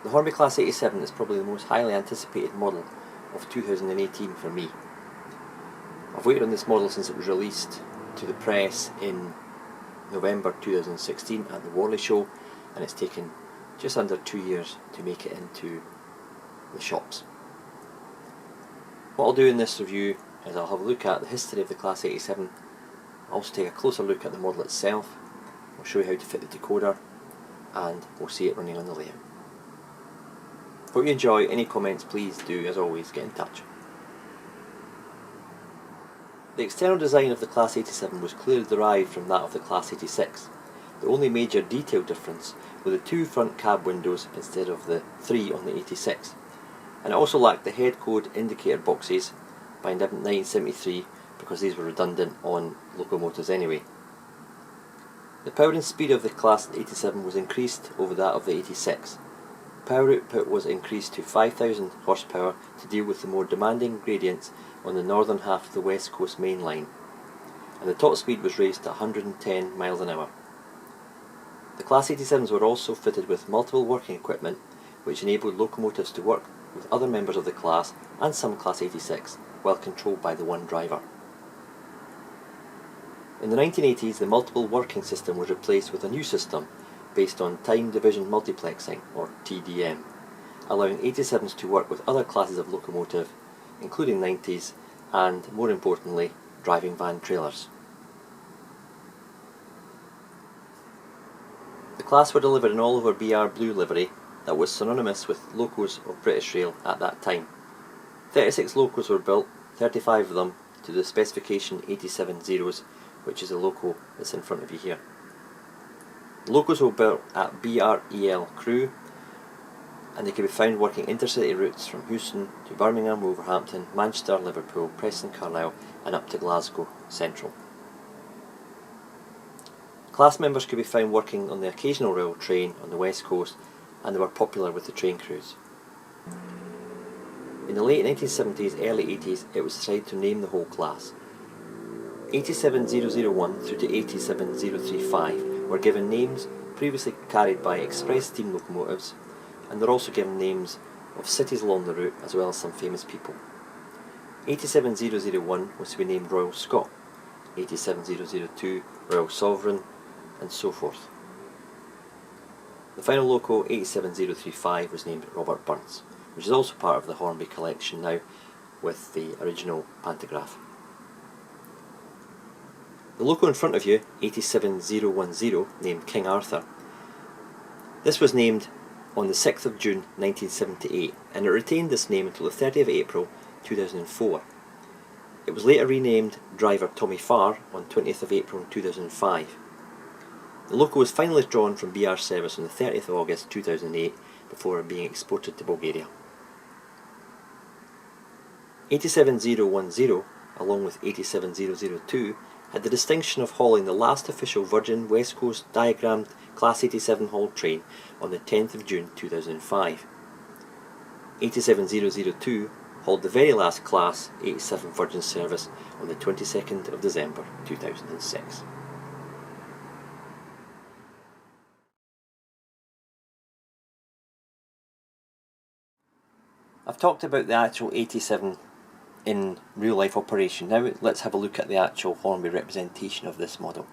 The Hornby Class 87 is probably the most highly anticipated model of 2018 for me. I've waited on this model since it was released to the press in November 2016 at the Warley show, and it's taken just under 2 years to make it into the shops. What I'll do in this review is I'll have a look at the history of the Class 87, I'll also take a closer look at the model itself, I'll show you how to fit the decoder, and we'll see it running on the layout. Hope you enjoy. Any comments, please do, as always, get in touch. The external design of the Class 87 was clearly derived from that of the Class 86. The only major detail difference were the 2 front cab windows instead of the 3 on the 86, and it also lacked the head code indicator boxes by 1973 because these were redundant on locomotives anyway. The power and speed of the Class 87 was increased over that of the 86. Power output was increased to 5,000 horsepower to deal with the more demanding gradients on the northern half of the West Coast main line, and the top speed was raised to 110 miles an hour. The Class 87s were also fitted with multiple working equipment which enabled locomotives to work with other members of the class and some Class 86 while controlled by the one driver. In the 1980s, the multiple working system was replaced with a new system based on time division multiplexing, or TDM, allowing 87s to work with other classes of locomotive, including 90s and, more importantly, driving van trailers. The class were delivered in all-over BR blue livery that was synonymous with locos of British Rail at that time. 36 locos were built, 35 of them to the specification 87 Zeros, which is the loco that's in front of you here. The locos were built at BREL Crewe, and they can be found working intercity routes from Houston to Birmingham, Wolverhampton, Manchester, Liverpool, Preston, Carlisle and up to Glasgow Central. Class members could be found working on the occasional rail train on the West Coast, and they were popular with the train crews. In the late 1970s, early 80s, it was decided to name the whole class. 87001 through to 87035 were given names previously carried by express steam locomotives, and they're also given names of cities along the route as well as some famous people. 87001 was to be named Royal Scot, 87002 Royal Sovereign, and so forth. The final loco, 87035, was named Robert Burns, which is also part of the Hornby collection now with the original pantograph. The loco in front of you, 87010, named King Arthur. This was named on the 6th of June 1978, and it retained this name until the 30th of April 2004. It was later renamed Driver Tommy Farr on 20th of April 2005. The loco was finally withdrawn from BR service on the 30th of August 2008 before being exported to Bulgaria. 87010, along with 87002, had the distinction of hauling the last official Virgin West Coast diagrammed Class 87 hauled train on the 10th of June 2005. 87002 hauled the very last Class 87 Virgin service on the 22nd of December 2006. I've talked about the actual 87 in real life operation. Now let's have a look at the actual Hornby representation of this model.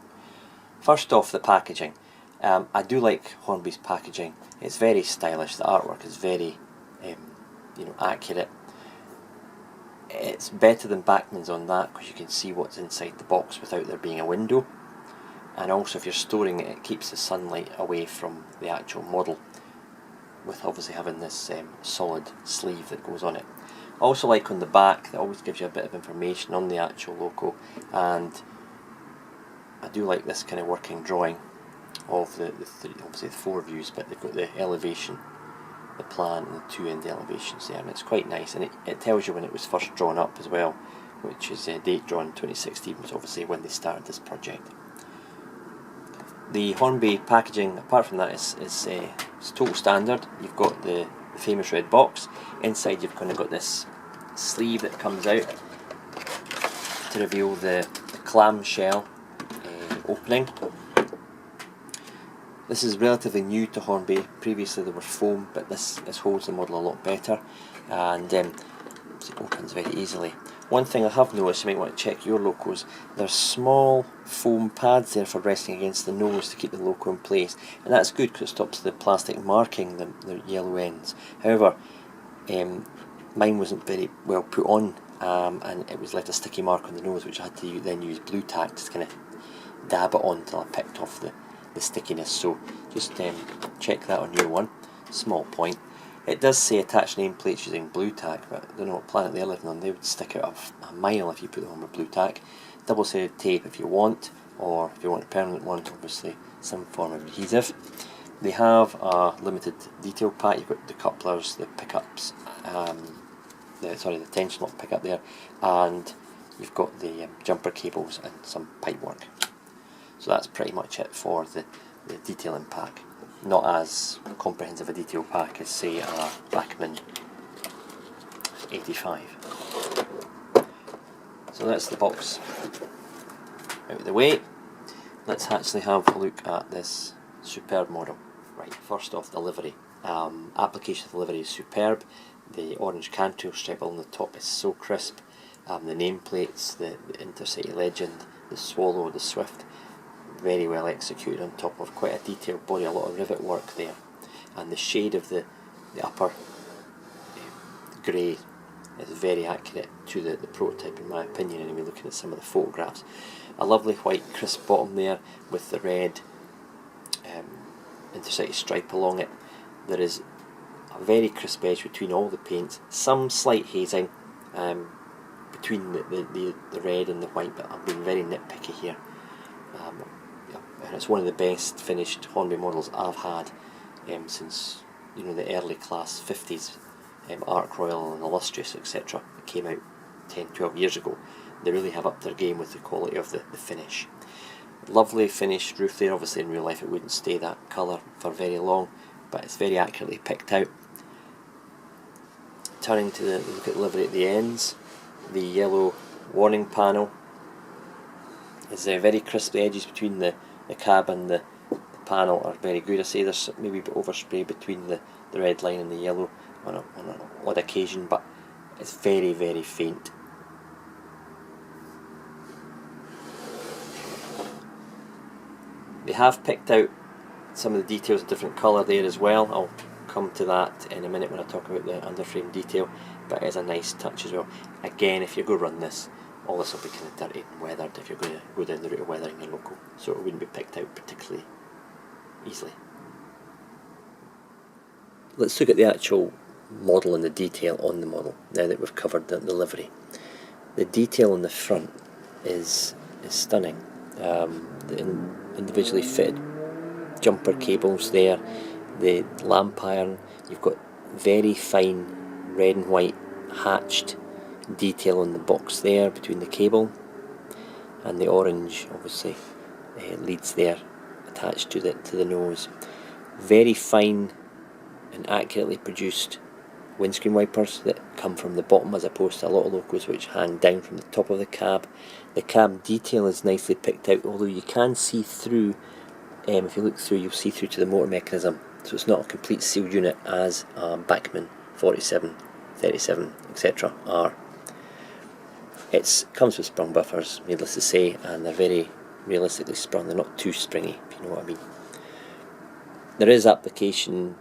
First off, the packaging. I do like Hornby's packaging. It's very stylish. The artwork is very accurate. It's better than Bachmann's on that because you can see what's inside the box without there being a window, and also if you're storing it, it keeps the sunlight away from the actual model, with obviously having this solid sleeve that goes on it. I also like on the back, that always gives you a bit of information on the actual loco, and I do like this kind of working drawing of obviously the 4 views, but they've got the elevation, the plan and the 2 end elevations there, and it's quite nice, and it tells you when it was first drawn up as well, which is a date drawn 2016, was obviously when they started this project. The Hornby packaging, apart from that, is total standard. You've got the famous red box. Inside you've kind of got this sleeve that comes out to reveal the clamshell opening. This is relatively new to Hornby. Previously they were foam, but this holds the model a lot better, and it opens very easily. One thing I have noticed, you might want to check your locos, there's small foam pads there for resting against the nose to keep the loco in place, and that's good because it stops the plastic marking the yellow ends. However, mine wasn't very well put on, and it was left a sticky mark on the nose, which I had to then use blue tack to kind of dab it on until I picked off the stickiness. So just check that on your one. Small point. It does say attach nameplates using blue tack, but I don't know what planet they're living on. They would stick out a mile if you put them on with blue tack. Double-sided tape if you want, or if you want a permanent one, obviously some form of adhesive. They have a limited detail pack. You've got the couplers, the pickups, the tension lock pickup there, and you've got the jumper cables and some pipe work. So that's pretty much it for the detailing pack. Not as comprehensive a detail pack as, say, a Bachmann 85. So that's the box out of the way. Let's actually have a look at this superb model. Right, first off, the livery. Application of the livery is superb. The orange cantil stripe along the top is so crisp. The nameplates, the Intercity Legend, the Swallow, the Swift, very well executed on top of quite a detailed body, a lot of rivet work there, and the shade of the upper grey is very accurate to the prototype in my opinion, anyway, looking at some of the photographs. A lovely white crisp bottom there with the red Intercity stripe along it. There is a very crisp edge between all the paints, some slight hazing between the red and the white, but I'm being very nitpicky here. And it's one of the best finished Hornby models I've had since, you know, the early class 50s Arc Royal and Illustrious, etc. that came out 10-12 years ago. They really have upped their game with the quality of the finish. Lovely finished roof there. Obviously in real life it wouldn't stay that colour for very long, but it's very accurately picked out. Turning to look at the livery at the ends, the yellow warning panel is very crisp. The edges between the cab and the panel are very good. I say there's maybe a bit overspray between the red line and the yellow on an odd occasion, but it's very, very faint. They have picked out some of the details in different colour there as well. I'll come to that in a minute when I talk about the underframe detail, but it is a nice touch as well. Again, if you go run this, all this will be kind of dirty and weathered if you're going to go down the route of weathering your loco, so it wouldn't be picked out particularly easily. Let's look at the actual model and the detail on the model now that we've covered the livery. The detail on the front is stunning. The individually fitted jumper cables there, the lamp iron, you've got very fine red and white hatched detail on the box there between the cable, and the orange obviously leads there attached to the nose. Very fine and accurately produced windscreen wipers that come from the bottom as opposed to a lot of locos which hang down from the top of the cab. The cab detail is nicely picked out, although you can see through, if you look through you'll see through to the motor mechanism, so it's not a complete sealed unit as Bachmann 47, 37, etc. are. It comes with sprung buffers, needless to say, and they're very realistically sprung. They're not too springy, if you know what I mean. There is application,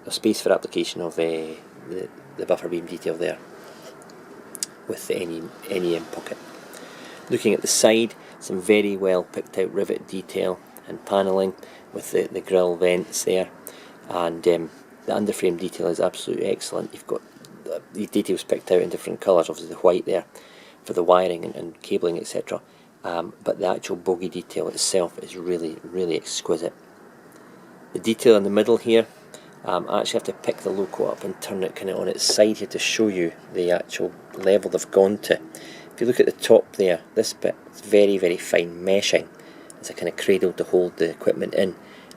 a space for application of the buffer beam detail there with the NEM pocket. Looking at the side, some very well picked out rivet detail and panelling with the grille vents there, and the underframe detail is absolutely excellent. You've got the details picked out in different colours, obviously the white there for the wiring and cabling, etc. But the actual bogie detail itself is really, really exquisite. The detail in the middle here, I actually have to pick the loco up and turn it kind of on its side here to show you the actual level they've gone to. If you look at the top there, this bit is very, very fine meshing. It's a kind of cradle to hold the equipment in,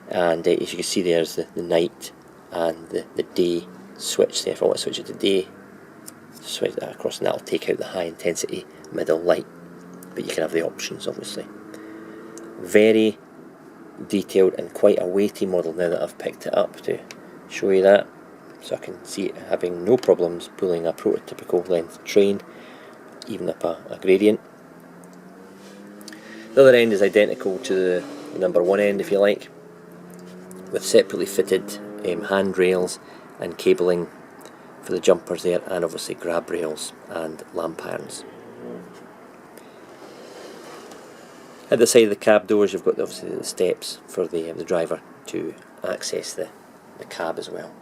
and as you can see there's the night and the day switch there. If I want to switch it to day, switch that across, and that'll take out the high intensity middle light, but you can have the options obviously. Very, detailed and quite a weighty model now that I've picked it up to show you that, so I can see it having no problems pulling a prototypical length train, even up a gradient. The other end is identical to the number one end, if you like, with separately fitted handrails and cabling for the jumpers there, and obviously grab rails and lamp irons. At the side of the cab doors you've got obviously the steps for the driver to access the cab as well.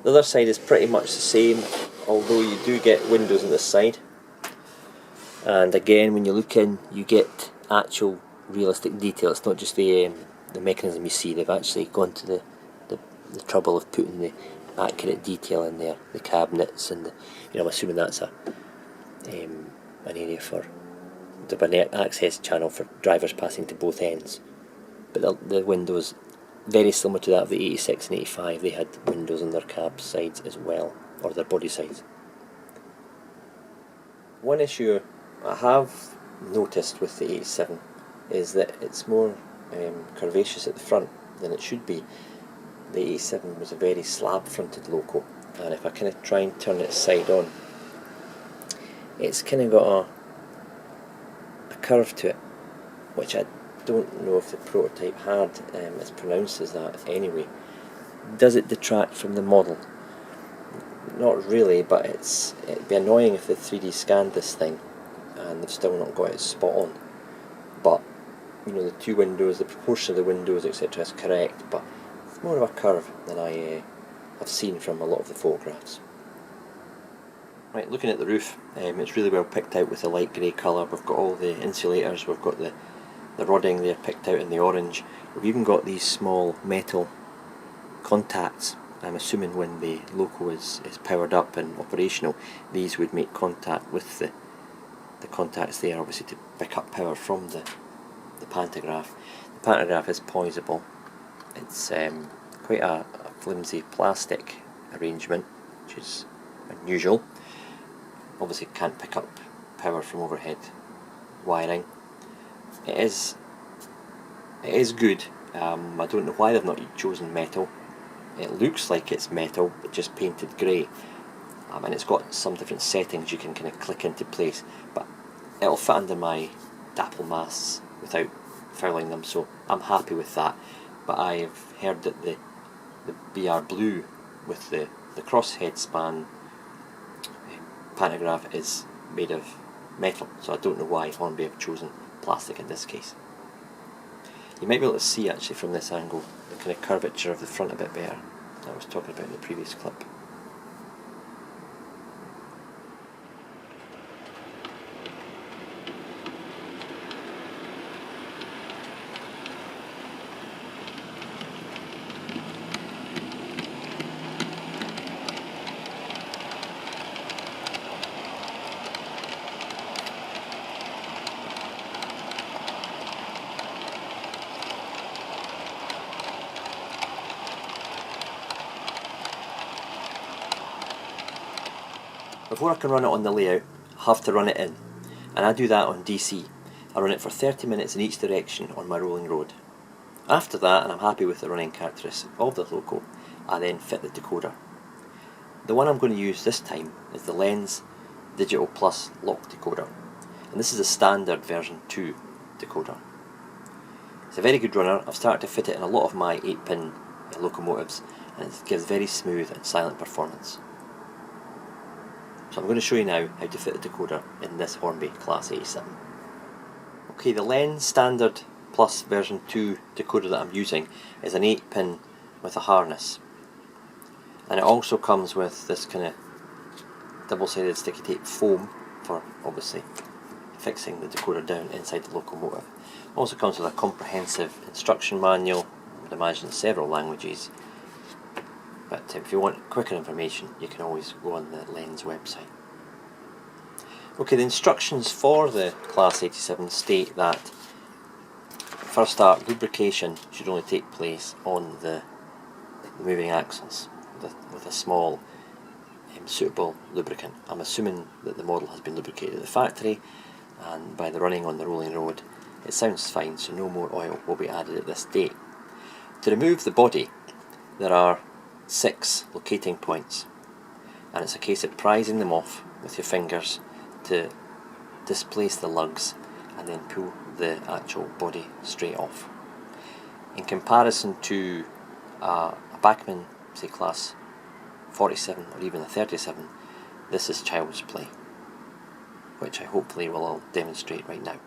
The other side is pretty much the same, although you do get windows on this side, and again when you look in you get actual realistic detail. It's not just the mechanism you see, they've actually gone to the trouble of putting the accurate detail in there, the cabinets, and I'm assuming that's an area for an access channel for drivers passing to both ends. But the windows, very similar to that of the 86 and 85, they had windows on their cab sides as well, or their body sides. One issue I have noticed with the 87 is that it's more curvaceous at the front than it should be. The 87 was a very slab fronted loco, and if I kind of try and turn it side on, it's kind of got a curve to it, which I don't know if the prototype had. It's pronounced as that anyway. Does it detract from the model? Not really, but it'd be annoying if they 3D scanned this thing and they've still not got it spot on. But the two windows, the proportion of the windows, etc. is correct, but it's more of a curve than I have seen from a lot of the photographs. Right, looking at the roof, it's really well picked out with the light grey colour. We've got all the insulators, we've got the rodding there picked out in the orange. We've even got these small metal contacts. I'm assuming when the loco is powered up and operational, these would make contact with the contacts there, obviously to pick up power from the pantograph. The pantograph is poisable. It's quite a flimsy plastic arrangement, which is unusual. Obviously can't pick up power from overhead wiring. It is good. I don't know why they've not chosen metal. It looks like it's metal, but just painted grey. And it's got some different settings you can kind of click into place, but it'll fit under my dapple masts without fouling them, so I'm happy with that. But I've heard that the BR Blue with the crosshead span pantograph is made of metal, so I don't know why Hornby have chosen plastic in this case. You might be able to see actually from this angle the kind of curvature of the front a bit better that I was talking about in the previous clip. Before I can run it on the layout, I have to run it in, and I do that on DC. I run it for 30 minutes in each direction on my rolling road. After that, and I'm happy with the running characteristics of the loco, I then fit the decoder. The one I'm going to use this time is the Lens Digital Plus Lock Decoder, and this is a standard version 2 decoder. It's a very good runner. I've started to fit it in a lot of my 8-pin locomotives, and it gives very smooth and silent performance. So I'm going to show you now how to fit the decoder in this Hornby Class 87. Okay, the Lens Standard Plus version 2 decoder that I'm using is an 8-pin with a harness. And it also comes with this kind of double-sided sticky tape foam for obviously fixing the decoder down inside the locomotive. It also comes with a comprehensive instruction manual, I would imagine several languages. But if you want quicker information, you can always go on the Lens website. Okay, the instructions for the Class 87 state that, for a start, lubrication should only take place on the moving axles with a small suitable lubricant. I'm assuming that the model has been lubricated at the factory, and by the running on the rolling road, it sounds fine, so no more oil will be added at this date. To remove the body, there are 6 locating points, and it's a case of prising them off with your fingers to displace the lugs and then pull the actual body straight off. In comparison to a Bachmann, say class 47 or even a 37, this is child's play, which I hopefully will all demonstrate right now.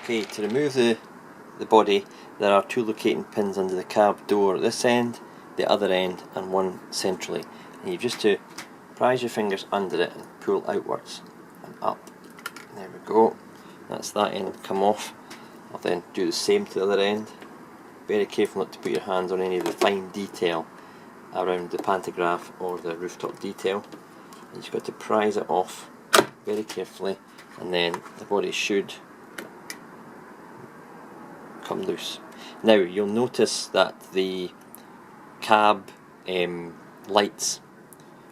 Okay, to remove the body, there are 2 locating pins under the cab door at this end, the other end, and one centrally. And you've just to prise your fingers under it and pull outwards and up. There we go. That's that end come off. I'll then do the same to the other end. Very careful not to put your hands on any of the fine detail around the pantograph or the rooftop detail. And you've got to prise it off very carefully, and then the body should come loose. Now you'll notice that the cab lights,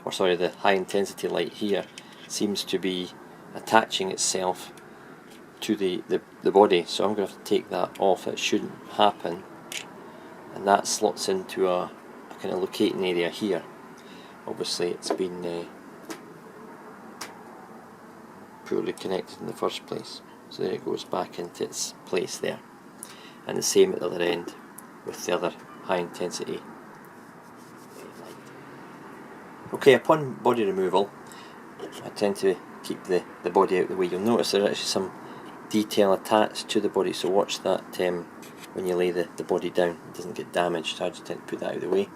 or sorry, the high intensity light here seems to be attaching itself to the body, so I'm going to have to take that off. It shouldn't happen, and that slots into a kind of locating area here. Obviously it's been poorly connected in the first place, so there it goes back into its place there. And the same at the other end with the other high intensity light. Okay, upon body removal, I tend to keep the body out of the way. You'll notice there's actually some detail attached to the body, so watch that when you lay the body down, it doesn't get damaged. So I just tend to put that out of the way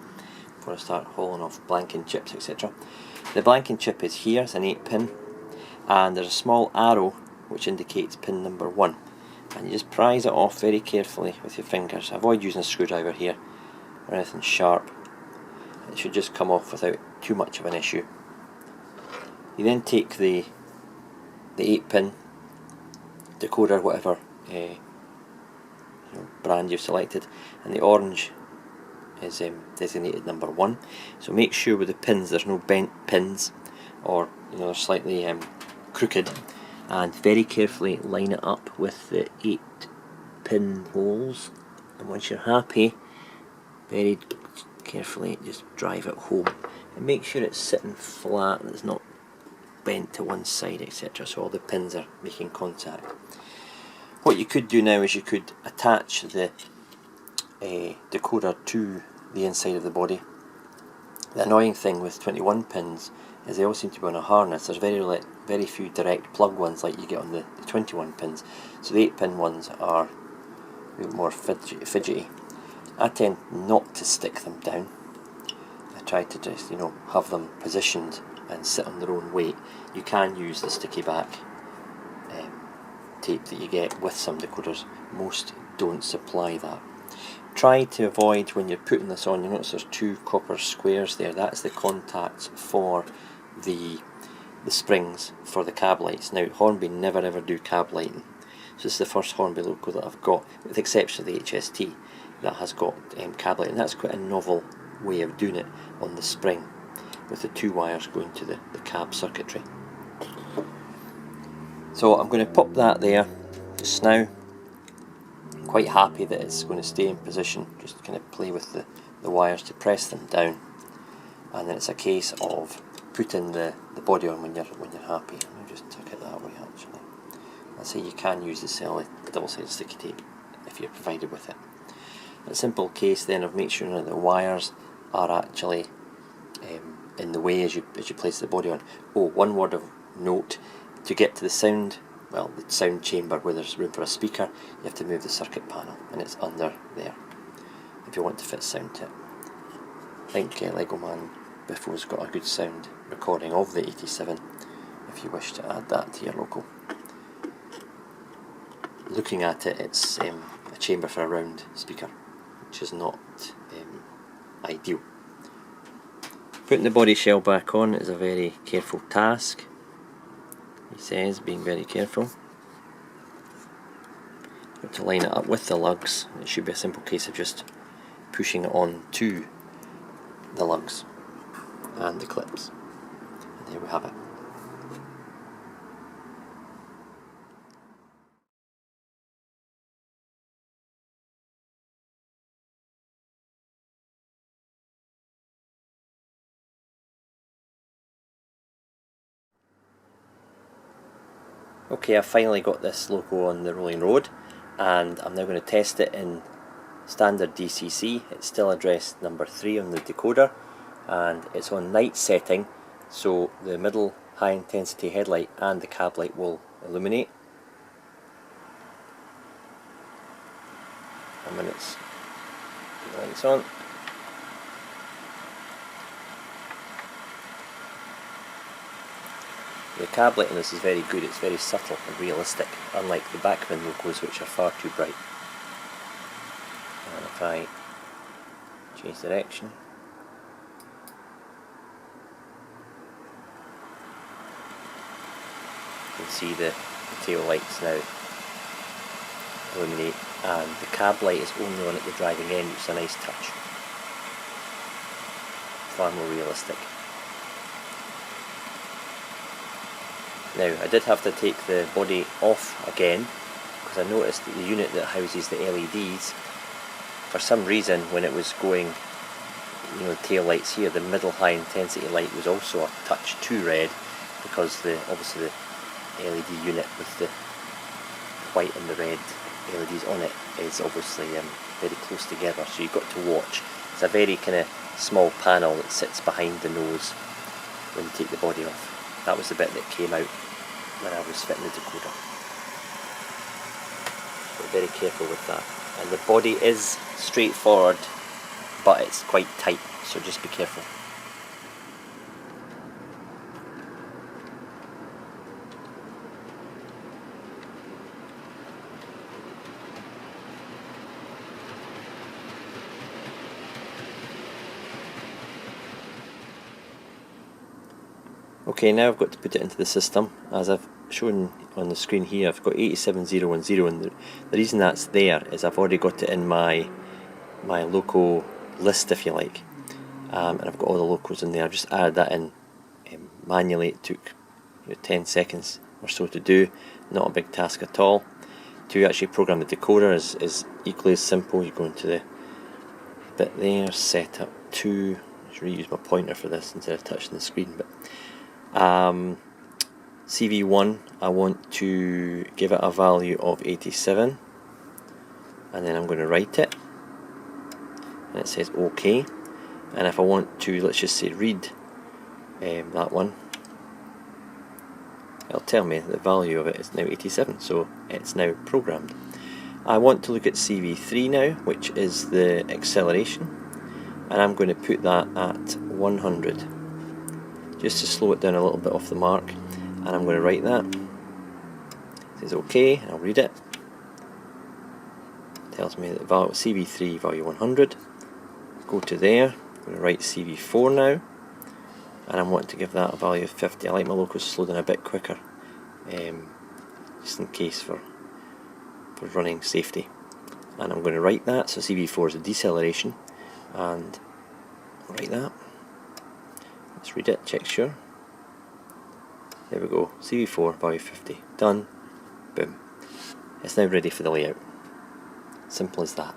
before I start hauling off blanking chips, etc. The blanking chip is here, it's an 8 pin, and there's a small arrow which indicates pin number 1. And you just prise it off very carefully with your fingers. Avoid using a screwdriver here or anything sharp. It should just come off without too much of an issue. You then take the 8 pin decoder, whatever brand you've selected, and the orange is designated number 1. So make sure with the pins there's no bent pins, or they're slightly crooked. And very carefully line it up with the 8 pin holes, and once you're happy, very carefully just drive it home and make sure it's sitting flat and it's not bent to one side, etc., so all the pins are making contact. What you could do now is you could attach the decoder to the inside of the body. The annoying thing with 21 pins is they all seem to be on a harness. There's very few direct plug ones like you get on the 21 pins, so the 8 pin ones are a bit more fidgety. I tend not to stick them down. I try to just have them positioned and sit on their own weight. You can use the sticky back tape that you get with some decoders. Most don't supply that. Try to avoid, when you're putting this on, you notice there's 2 copper squares there. That's the contacts for the springs for the cab lights. Now Hornby never ever do cab lighting, so this is the first Hornby logo that I've got, with the exception of the HST, that has got cab lighting. That's quite a novel way of doing it on the spring, with the 2 wires going to the cab circuitry. So I'm going to pop that there just now. I'm quite happy that it's going to stay in position. Just kind of play with the wires to press them down, and then it's a case of putting the body on when you're happy. Let me just tuck it that way actually. I'll say you can use the double-sided sticky tape if you're provided with it. A simple case then of make sure that the wires are actually in the way as you place the body on. Oh, one word of note: to get to the sound chamber where there's room for a speaker, you have to move the circuit panel, and it's under there if you want to fit sound to it. I think Lego Man Biffle's got a good sound recording of the 87 if you wish to add that to your local. Looking at it, it's a chamber for a round speaker, which is not ideal. Putting the body shell back on is a very careful task. He says, being very careful. Got to line it up with the lugs. It should be a simple case of just pushing it on to the lugs and the clips. And there we have it. Okay, I've finally got this loco on the rolling road, and I'm now going to test it in standard DCC. It's still address number 3 on the decoder, and it's on night setting, so the middle high intensity headlight and the cab light will illuminate. And when it's the lights on, the cab light on this is very good. It's very subtle and realistic, unlike the backwind locos, which are far too bright. And if I change direction, you can see the tail lights now illuminate, and the cab light is only on at the driving end, which is a nice touch. Far more realistic. Now, I did have to take the body off again, because I noticed that the unit that houses the LEDs, for some reason when it was going, you know, the tail lights here, the middle high intensity light was also a touch too red, because obviously the LED unit with the white and the red LEDs on it is obviously very close together, so you've got to watch. It's a very kind of small panel that sits behind the nose when you take the body off. That was the bit that came out when I was fitting the decoder. So very careful with that. And the body is straightforward, but it's quite tight, so just be careful. Okay, now I've got to put it into the system. As I've shown on the screen here, I've got 87010, and the reason that's there is I've already got it in my loco list, if you like, and I've got all the locos in there. I've just added that in manually. It took 10 seconds or so to do, not a big task at all. To actually program the decoder is equally as simple. You go into the bit there, set up to, just reuse my pointer for this instead of touching the screen, but CV1, I want to give it a value of 87, and then I'm going to write it, and it says OK. And if I want to, let's just say, read that one, it'll tell me the value of it is now 87, so it's now programmed. I want to look at CV3 now, which is the acceleration, and I'm going to put that at 100. Just to slow it down a little bit off the mark, and I'm going to write that. It says OK, and I'll read it. It tells me that value CV3 value 100. Go to there. I'm going to write CV4 now, and I want to give that a value of 50. I like my locos to slow down a bit quicker, just in case for running safety. And I'm going to write that. So CV4 is a deceleration, and I'll write that. Let's read it, check sure. There we go, CV4, value 50. Done. Boom. It's now ready for the layout. Simple as that.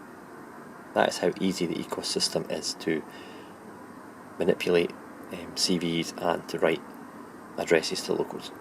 That is how easy the ecosystem is to manipulate CVs and to write addresses to locos.